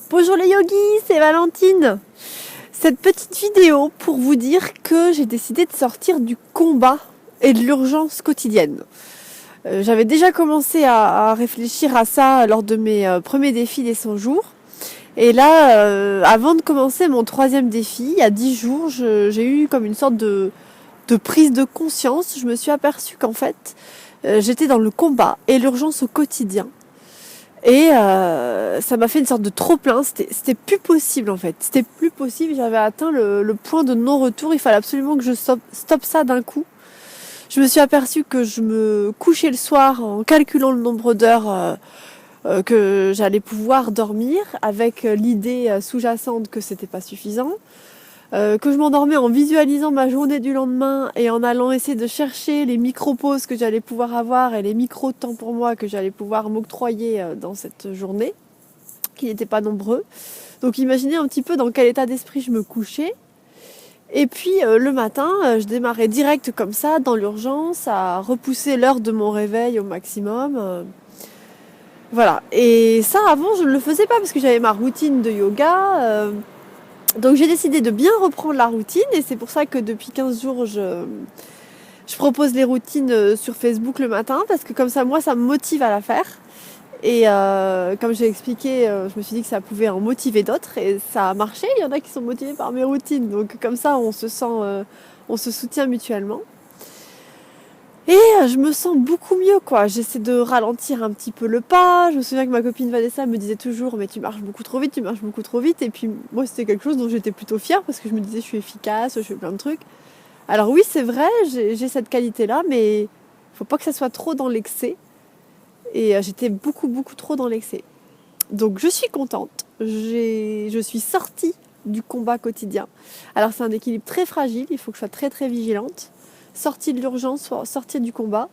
Bonjour les yogis, c'est Valentine. Cette petite vidéo pour vous dire que j'ai décidé de sortir du combat et de l'urgence quotidienne. J'avais déjà commencé à réfléchir à ça lors de mes premiers défis des 100 jours. Et là, avant de commencer mon troisième défi, il y a 10 jours, j'ai eu comme une sorte de prise de conscience. Je me suis aperçue qu'en fait, j'étais dans le combat et l'urgence au quotidien. Et ça m'a fait une sorte de trop-plein, c'était plus possible en fait. C'était plus possible, j'avais atteint le point de non-retour, il fallait absolument que je stoppe ça d'un coup. Je me suis aperçue que je me couchais le soir en calculant le nombre d'heures que j'allais pouvoir dormir, avec l'idée sous-jacente que c'était pas suffisant. Que je m'endormais en visualisant ma journée du lendemain et en allant essayer de chercher les micro-pauses que j'allais pouvoir avoir et les micro-temps pour moi que j'allais pouvoir m'octroyer dans cette journée, qui n'étaient pas nombreux. Donc imaginez un petit peu dans quel état d'esprit je me couchais. Et puis le matin, je démarrais direct comme ça, dans l'urgence, à repousser l'heure de mon réveil au maximum. Voilà. Et ça, avant, je ne le faisais pas parce que j'avais ma routine de yoga. Donc j'ai décidé de bien reprendre la routine et c'est pour ça que depuis 15 jours je propose les routines sur Facebook le matin parce que comme ça moi ça me motive à la faire et comme j'ai expliqué je me suis dit que ça pouvait en motiver d'autres et ça a marché, il y en a qui sont motivés par mes routines donc comme ça on se soutient mutuellement. Et je me sens beaucoup mieux quoi, j'essaie de ralentir un petit peu le pas, je me souviens que ma copine Vanessa me disait toujours mais tu marches beaucoup trop vite et puis moi c'était quelque chose dont j'étais plutôt fière parce que je me disais je suis efficace, je fais plein de trucs. Alors oui c'est vrai, j'ai cette qualité là mais faut pas que ça soit trop dans l'excès et j'étais beaucoup trop dans l'excès. Donc je suis contente, je suis sortie du combat quotidien. Alors c'est un équilibre très fragile, il faut que je sois très vigilante. Sortie de l'urgence, sortie du combat.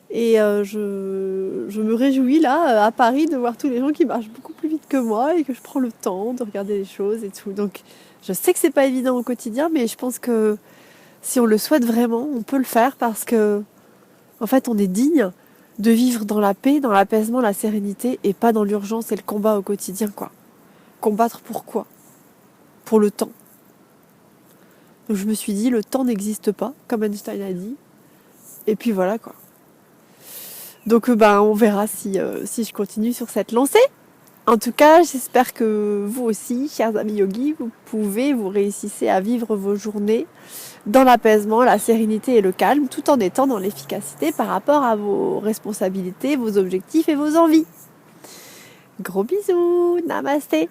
Et je me réjouis là, à Paris, de voir tous les gens qui marchent beaucoup plus vite que moi et que je prends le temps de regarder les choses et tout. Donc je sais que c'est pas évident au quotidien, mais je pense que si on le souhaite vraiment, on peut le faire parce que, en fait, on est digne de vivre dans la paix, dans l'apaisement, la sérénité et pas dans l'urgence et le combat au quotidien, quoi. Combattre pour quoi ? Pour le temps. Donc je me suis dit, le temps n'existe pas, comme Einstein a dit. Et puis voilà quoi. Donc on verra si je continue sur cette lancée. En tout cas, j'espère que vous aussi, chers amis yogis, vous réussissez à vivre vos journées dans l'apaisement, la sérénité et le calme, tout en étant dans l'efficacité par rapport à vos responsabilités, vos objectifs et vos envies. Gros bisous, namasté.